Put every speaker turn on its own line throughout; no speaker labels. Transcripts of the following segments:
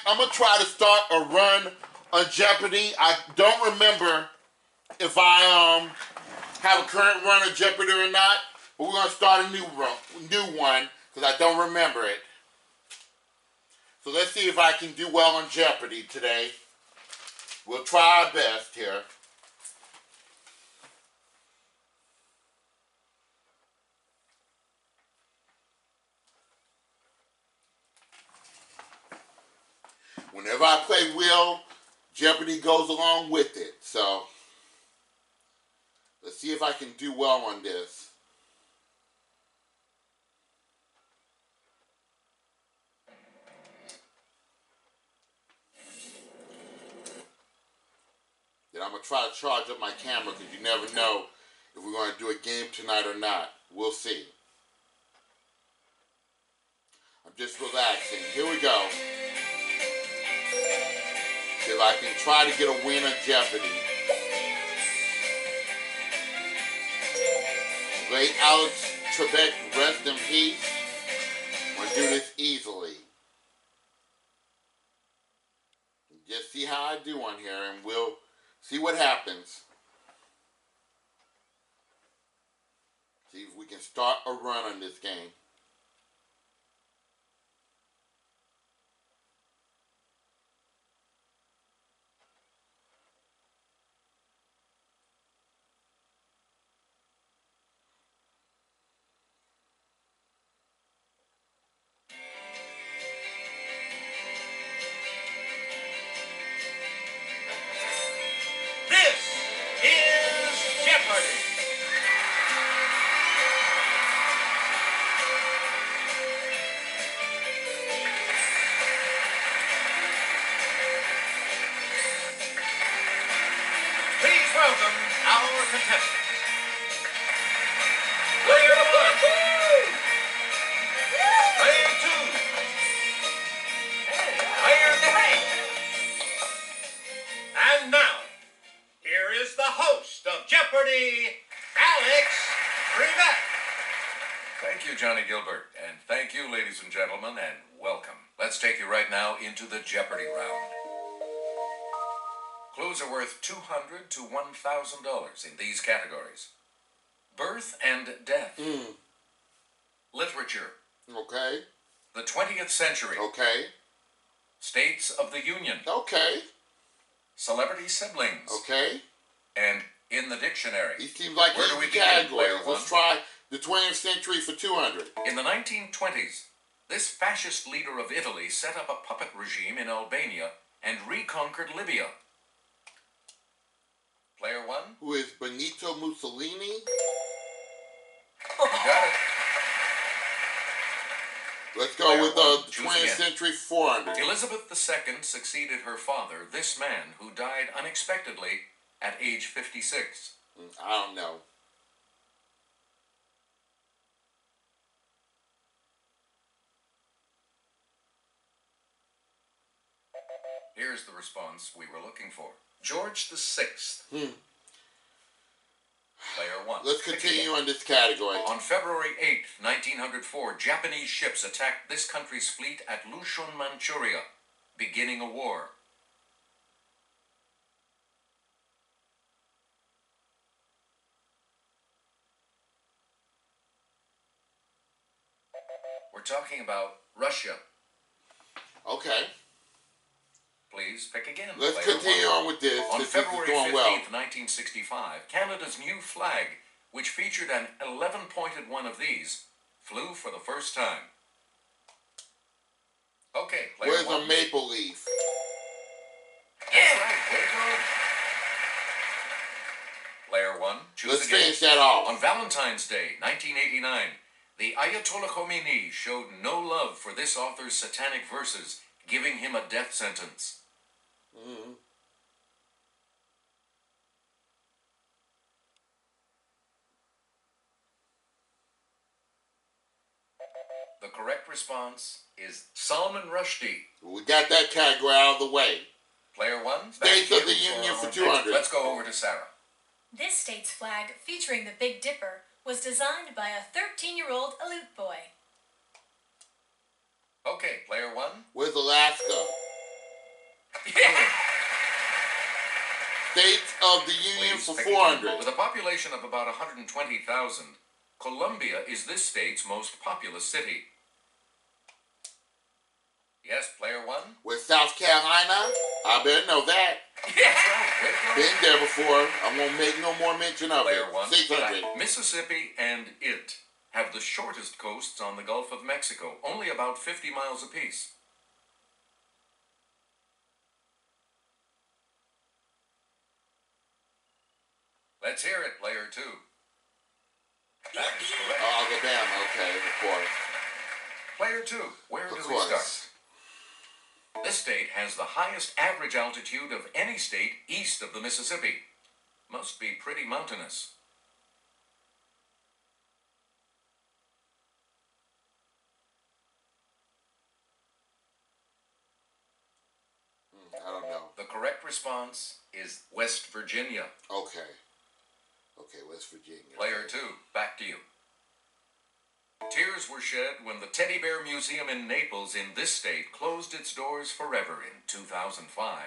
I'm going to try to start a run on Jeopardy. I don't remember if I have a current run of Jeopardy or not, but we're going to start a new one because I don't remember it. So let's see if I can do well on Jeopardy today. We'll try our best here. Whenever I play Wheel, Jeopardy goes along with it. So let's see if I can do well on this. Then I'm going to try to charge up my camera because you never know if we're going to do a game tonight or not. We'll see. I'm just relaxing. Here we go. See if I can try to get a win on Jeopardy. Great Alex Trebek, rest in peace. I'm going to do this easily. Just see how I do on here and we'll see what happens. See if we can start a run on this game.
Welcome our contestants. Player 1. Player 2. Player 3. And now, here is the host of Jeopardy, Alex Trebek.
Thank you, Johnny Gilbert, and thank you, ladies and gentlemen, and welcome. Let's take you right now into the Jeopardy round. Clues are worth $200 to $1,000 in these categories: birth and death,
Literature. Okay.
the 20th century,
Okay.
states of the Union,
Okay.
celebrity siblings,
Okay.
and in the dictionary.
He seems like
Where
he's
do we
the
begin,
category.
player one?
Let's try the 20th century for 200.
In the 1920s, this fascist leader of Italy set up a puppet regime in Albania and reconquered Libya. Player 1,
Who is Benito Mussolini?
you got it.
Let's go
Player
with
one,
the
choose
20th
again.
century 400.
Elizabeth II succeeded her father, this man, who died unexpectedly at age 56.
I don't know.
Here's the response we were looking for. George VI. Player 1.
Let's continue on this category.
On February 8th, 1904, Japanese ships attacked this country's fleet at Lushun, Manchuria, beginning a war. We're talking about Russia.
Okay.
Please pick again.
Let's
Player
continue
one.
on with this.
On
This is
February
doing
15th,
well.
1965, Canada's new flag, which featured an 11-pointed one of these, flew for the first time. Okay, player
Where's
one.
a maple leaf?
That's right, way to go. Player 1, choose
Let's
again.
finish that off.
On Valentine's Day, 1989, the Ayatollah Khomeini showed no love for this author's satanic verses, giving him a death sentence. The correct response is Salman Rushdie.
We got that category out of the way.
Player 1,
States of the Union for 200.
Let's go over to Sarah.
This state's flag, featuring the Big Dipper, was designed by a 13-year-old Aleut boy.
Okay, player 1.
Where's Alaska? States of the Union
Please
for
pick again.
400.
With a population of about 120,000, Columbia is this state's most populous city. Yes, player one.
With South Carolina, I better know that.
That's right. Way to go.
Been there before. I won't make no more mention of
Player
it.
one.
600.
Mississippi and it have the shortest coasts on the Gulf of Mexico, only about 50 miles apiece. Let's hear it, player two. That is correct.
Alabama, okay, of course.
Player two, where do
Of
we start?
course.
This state has the highest average altitude of any state east of the Mississippi. Must be pretty mountainous.
I don't know.
The correct response is West Virginia.
Okay. Okay, West Virginia.
Player two, back to you. Tears were shed when the Teddy Bear Museum in Naples in this state closed its doors forever in 2005.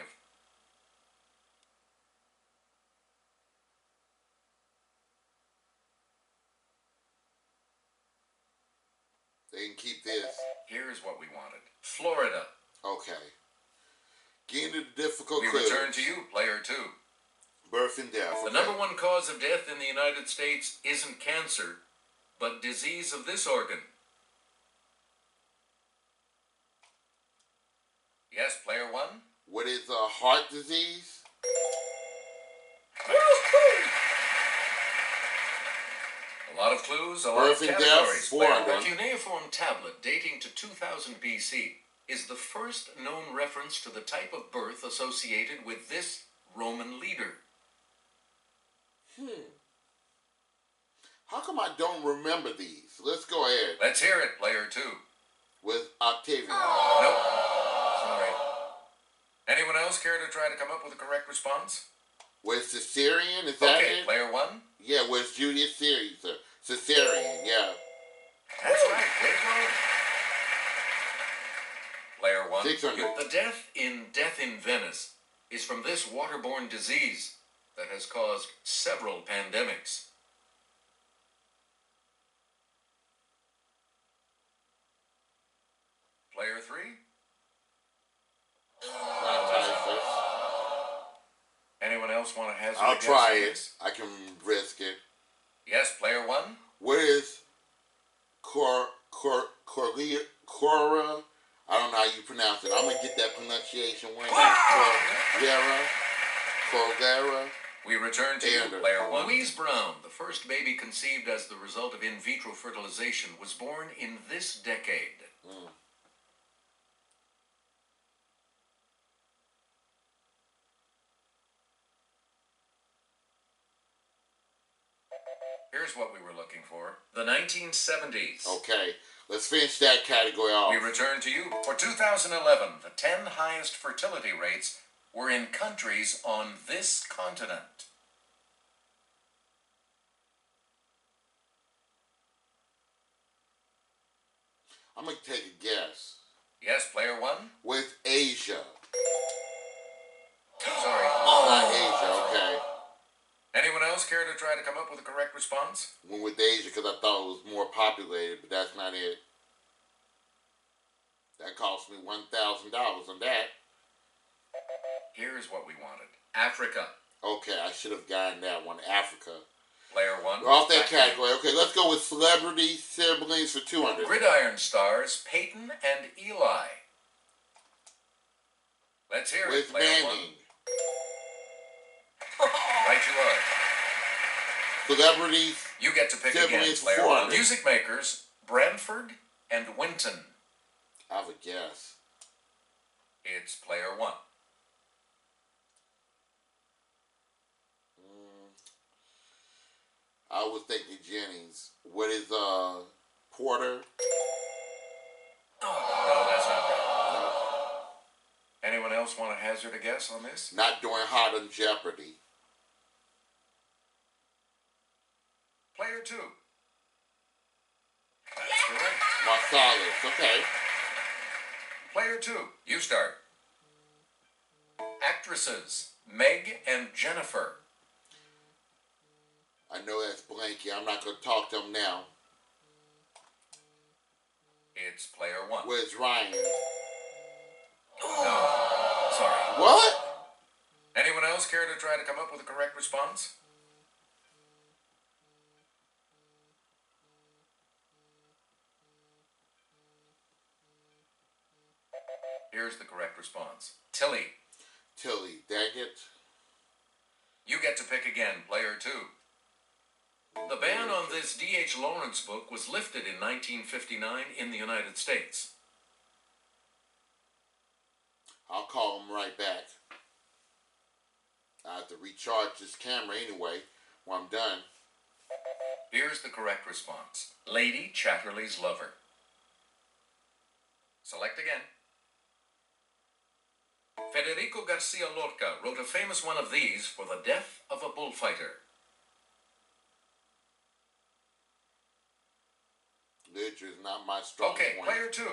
They can keep this.
Here's what we wanted. Florida.
Okay. Getting to the difficult
We
clues.
return to you, player two.
Birth and death.
The
Okay.
number one cause of death in the United States isn't cancer, but disease of this organ. Yes, player one.
What is heart disease?
A lot of clues, a lot of
Birth and
categories.
death,
Player
400.
one. A cuneiform tablet dating to 2000 BC is the first known reference to the type of birth associated with this Roman leader.
How come I don't remember these? Let's go ahead
Let's hear it, player two.
with Octavian.
Nope. Sorry. Anyone else care to try to come up with a correct response?
With Caesarean, is that
Okay,
it?
player one.
Yeah, with Julius Caesar. Caesarean, yeah.
That's right. Way to go. Player one.
600.
The death in Venice is from this waterborne disease that has caused several pandemics. Player three.
Typhus.
Anyone else want to hazard a
I'll
guess
try
on
it.
this?
I can risk it.
Yes, player one.
What is Cora? I don't know how you pronounce it. I'm gonna get that pronunciation one. Cordera.
We return to you,
And,
player one. Louise Brown, the first baby conceived as the result of in vitro fertilization, was born in this decade. Here's what we were looking for. The 1970s.
Okay, let's finish that category off.
We return to you. For 2011, the 10 highest fertility rates were in countries on this continent.
I'm gonna take a guess.
Yes, player one.
With Asia.
Sorry.
Not Asia, okay.
Anyone else care to try to come up with a correct response?
Went with Asia because I thought it was more populated, but that's not it. That cost me $1,000 on that.
Here's what we wanted. Africa.
Okay, I should have gotten that one. Africa.
Player one.
We're off that
Back to you.
category. Okay, let's go with celebrity siblings for 200.
Gridiron stars Peyton and Eli. Let's hear it,
With
player one.
Manning.
Right you are.
Celebrities.
You get to pick again,
Siblings
player
400.
one. Music makers Branford and Winton.
I have a guess.
It's player one.
I was thinking Jennings. What is Porter?
No, that's not right. Anyone else want to hazard a guess on this?
Not doing hot on Jeopardy.
Player two. That's correct.
Marsalis. Okay.
Player two, you start. Actresses. Meg and Jennifer.
I know that's Blanky. I'm not going to talk to him now.
It's player one.
Where's Ryan?
No. Sorry.
What?
Anyone else care to try to come up with a correct response? Here's the correct response. Tilly.
Tilly, dang it.
You get to pick again, player two. The ban on this D.H. Lawrence book was lifted in 1959 in the United States.
I'll call him right back. I have to recharge this camera anyway when I'm done.
Here's the correct response. Lady Chatterley's Lover. Select again. Federico Garcia Lorca wrote a famous one of these for the death of a bullfighter.
Literature is not my strong
Okay,
point.
player two.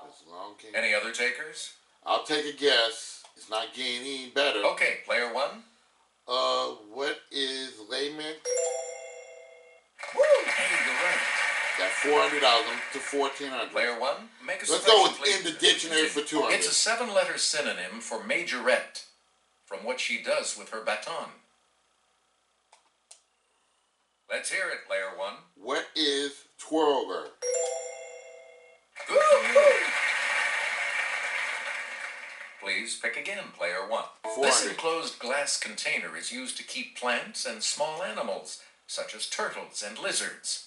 This long king.
Any other takers?
I'll take a guess. It's not getting any better.
Okay, player one.
What is layman?
Woo! Hey, you're right.
Got $400 to $1,400.
Player one, make a
Let's
selection,
go with
please.
in the dictionary for 200.
It's a 7-letter synonym for majorette, from what she does with her baton. Let's hear it, player one.
What is twirler?
Good for you. Please pick again, player one.
400.
This enclosed glass container is used to keep plants and small animals, such as turtles and lizards.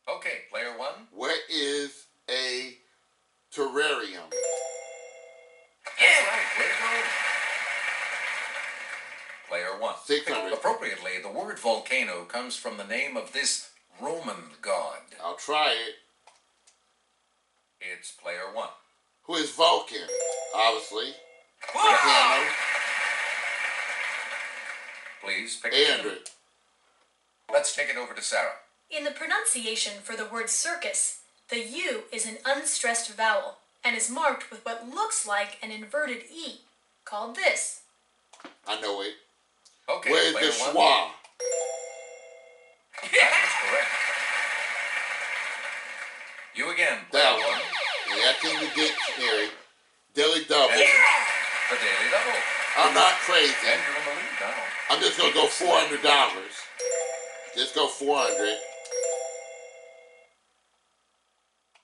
Okay, player one.
What is a terrarium?
That's right, way to go. Player one.
600.
Appropriately, the word volcano comes from the name of this Roman god.
I'll try it.
It's player one.
Who is Vulcan? Obviously.
Wow.
Volcano.
Please pick again.
800.
Let's take it over to Sarah. In the pronunciation for the word circus, the U is an unstressed vowel and is marked with what looks like an inverted E, called this.
I know it.
Okay,
Where's
player
the
one.
schwa?
That is correct. You again, player
That
one.
one. And that's in the dictionary. Daily double.
And the daily double.
I'm not crazy.
And you're in the lead now.
I'm just going to go $400. Just go 400.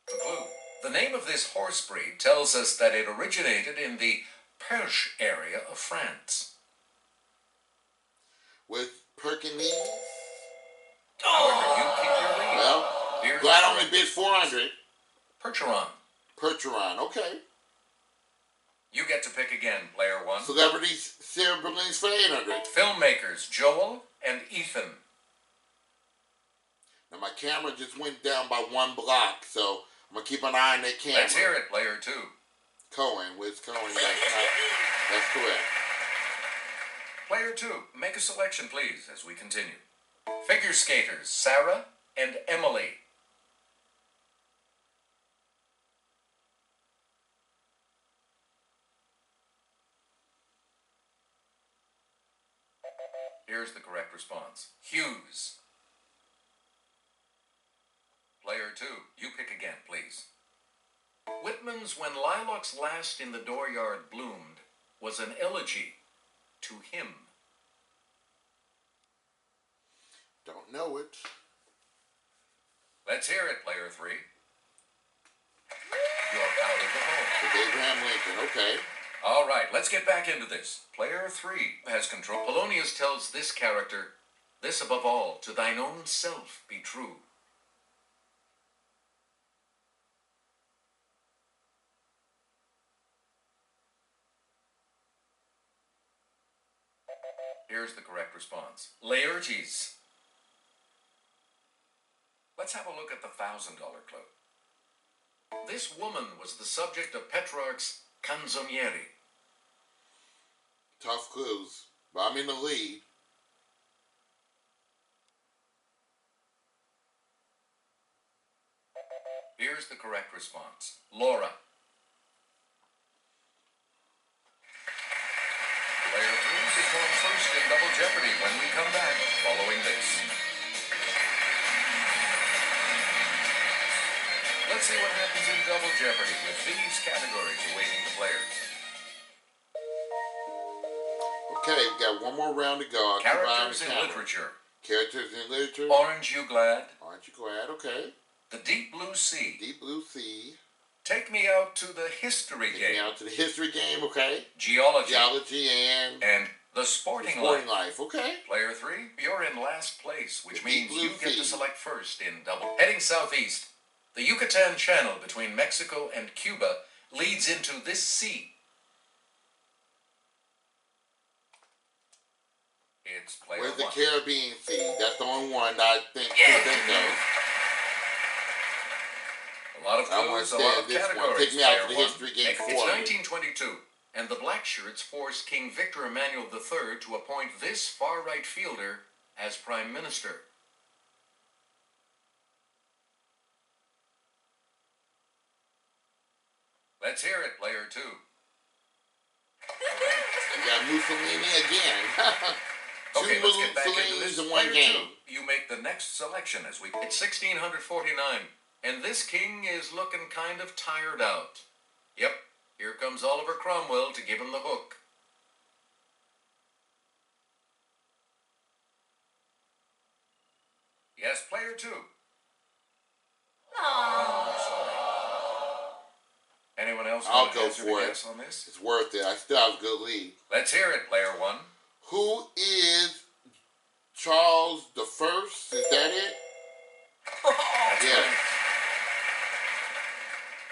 The clue. The name of this horse breed tells us that it originated in the Perche area of France.
With Perkinese?
However, you keep your lead.
Well,
Here's
glad I
the
only bid 400.
Percheron.
Percheron, okay.
You get to pick again, player one.
Celebrities, siblings for 800.
Filmmakers Joel and Ethan.
Now my camera just went down by 1 block, so I'm going to keep an eye on that camera.
Let's hear it, player two.
Cohen, where's Cohen? That's correct.
Player two, make a selection, please, as we continue. Figure skaters Sarah and Emily. Here's the correct response. Hughes. Player two, you pick again, please. Whitman's When Lilacs Last in the Dooryard Bloomed was an elegy to him.
Don't know it.
Let's hear it, player three. You're out of the home.
With Abraham Lincoln, okay.
All right, let's get back into this. Player three has control. Polonius tells this character, "This above all, to thine own self be true." Here's the correct response. Laertes. Let's have a look at the $1,000 clue. This woman was the subject of Petrarch's Canzonieri.
Tough clues, but I'm in the lead.
Here's the correct response. Laura. Player 3 is going first in Double Jeopardy when we come back following this. Let's see what happens in Double Jeopardy with these categories awaiting the players.
Okay, we got one more round to go.
Characters in literature.
Characters in literature.
Orange You Glad?
Aren't you glad? Okay.
The Deep Blue Sea.
Deep Blue Sea.
Take Me Out to the History Game.
Take Me Out to the History Game, okay.
Geology.
Geology and
The Sporting
Life, okay.
Player 3, you're in last place, which
The
means
Deep Blue
you get
Sea.
to select first in double. Heading southeast, the Yucatan Channel between Mexico and Cuba leads into this sea. It's player
Where's the
1.
Caribbean Sea? That's the only one I think of.
A lot of clues, a lot of categories.
Take Me Out to the
Player
History Game.
It's 1922, and the Blackshirts forced King Victor Emmanuel III to appoint this far-right fielder as Prime Minister. Let's hear it, player 2.
You got Mussolini again.
Okay, let's get back into this.
In one
Player
game.
2, you make the next selection as we... It's 1649, and this king is looking kind of tired out. Yep, here comes Oliver Cromwell to give him the hook. Yes, player 2. Oh, sorry. Anyone else
I'll
want to
go
hazard
for
a
it.
guess on this?
It's worth it. I still have a good lead.
Let's hear it, player 1.
Who is Charles the First? Is that it?
That's
Yeah.
right.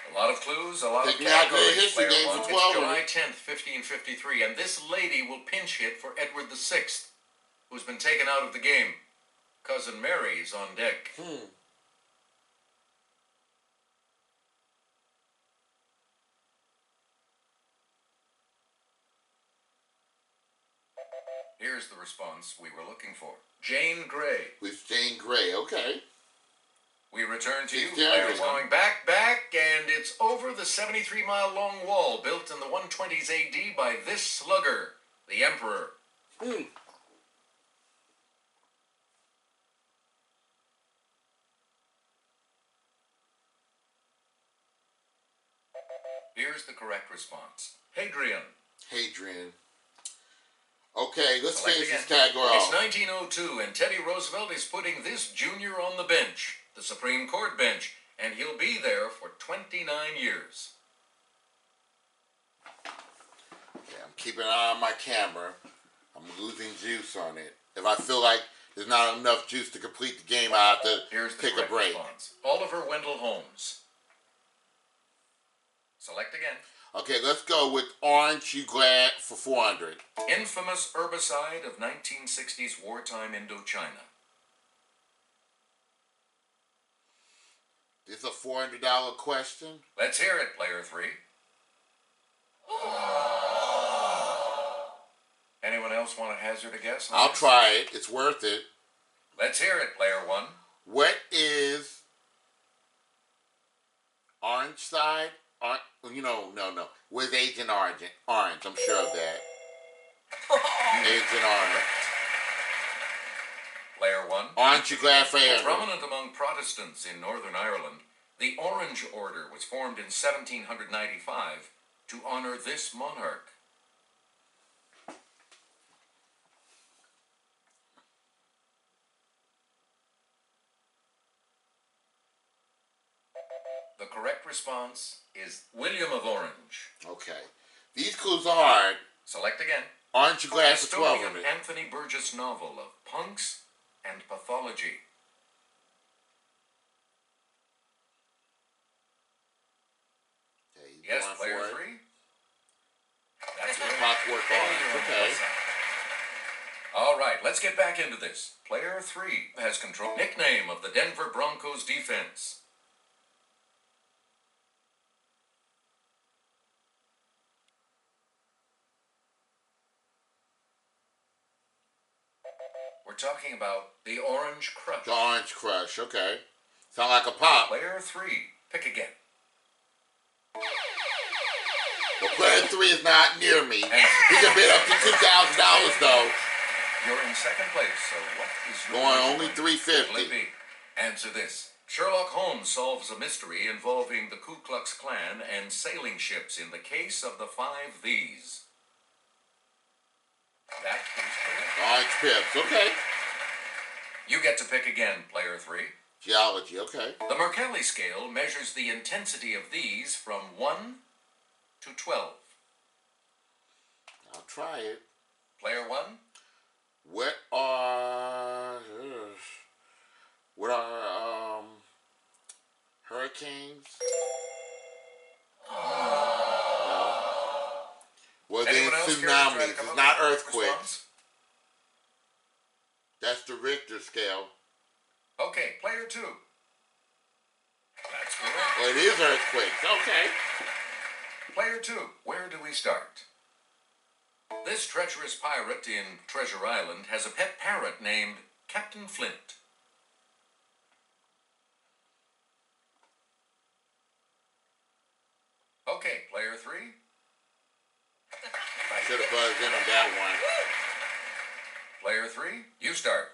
A lot of clues, a lot
Take
of
Me Out to the
categories.
History
Player
Game
1.
for
It's
12.
July 10th, 1553, and this lady will pinch hit for Edward VI, who's been taken out of the game. Cousin Mary's on deck. Here's the response we were looking for. Jane Grey.
With Jane Grey, okay.
We return to you.
It's the
Players
other one.
going back, and it's over the 73-mile-long wall built in the 120s AD by this slugger, the Emperor. Here's the correct response. Hadrian.
Hadrian. Okay, let's
Select
finish
again.
this category
It's
off.
1902, and Teddy Roosevelt is putting this junior on the bench, the Supreme Court bench, and he'll be there for 29 years.
Okay, I'm keeping an eye on my camera. I'm losing juice on it. If I feel like there's not enough juice to complete the game, I have to
Here's the
take a
correct
break.
response. Oliver Wendell Holmes. Select again.
Okay, let's go with Orange You Glad for 400.
Infamous herbicide of 1960s wartime Indochina.
This is a $400 question.
Let's hear it, player 3. Anyone else want to hazard a guess? on
I'll
this?
try it. It's worth it.
Let's hear it, player 1.
What is Orange side? No. With Agent Orange? Orange, I'm sure of that. Agent Orange.
Player 1.
Aren't you glad for Andrew?
Prominent among Protestants in Northern Ireland, the Orange Order was formed in 1795 to honor this monarch. The correct response is William of Orange.
Okay. These clues are hard.
Select again.
Aren't you glad for
Historian
1200?
Anthony Burgess novel of punks and pathology.
Okay, you
Yes,
going
player
for it?
3. That's good.
Clockwork Orange. Okay.
All right, let's get back into this. Player 3 has control. Nickname of the Denver Broncos defense. We're talking about the Orange Crush.
The Orange Crush. Okay. Sound like a pop.
Player 3, Pick again.
Well, player 3 is not near me. He can bid up to $2,000 though.
You're in second place, so what is your
Going
usual
only
point?
$350.
Libby, answer this. Sherlock Holmes solves a mystery involving the Ku Klux Klan and sailing ships in the case of the 5 These. That is correct.
Orange pips, okay.
You get to pick again, player 3.
Geology, okay.
The Mercalli scale measures the intensity of these from 1 to 12.
I'll try it.
Player 1.
What are hurricanes? No. Well, then
Anyone else care to try to
tsunamis.
come
It's
up
not
with a
earthquakes.
response?
That's the Richter scale.
Okay, player 2. That's correct.
Well, it is earthquakes. Okay.
Player 2, where do we start? This treacherous pirate in Treasure Island has a pet parrot named Captain Flint. Okay, player 3.
I should have buzzed in on that one.
Player 3, you start.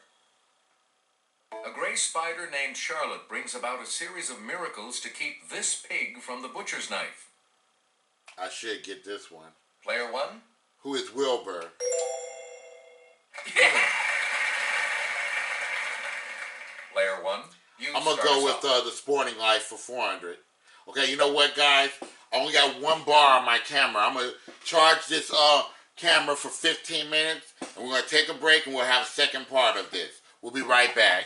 A gray spider named Charlotte brings about a series of miracles to keep this pig from the butcher's knife.
I should get this one.
Player 1.
Who is Wilbur?
Player 1, you
I'm going to
start
go
us
with
off.
the Sporting Life for 400. Okay, you know what, guys? I only got one bar on my camera. I'm going to charge this camera for 15 minutes, and we're going to take a break, and we'll have a second part of this. We'll be right back.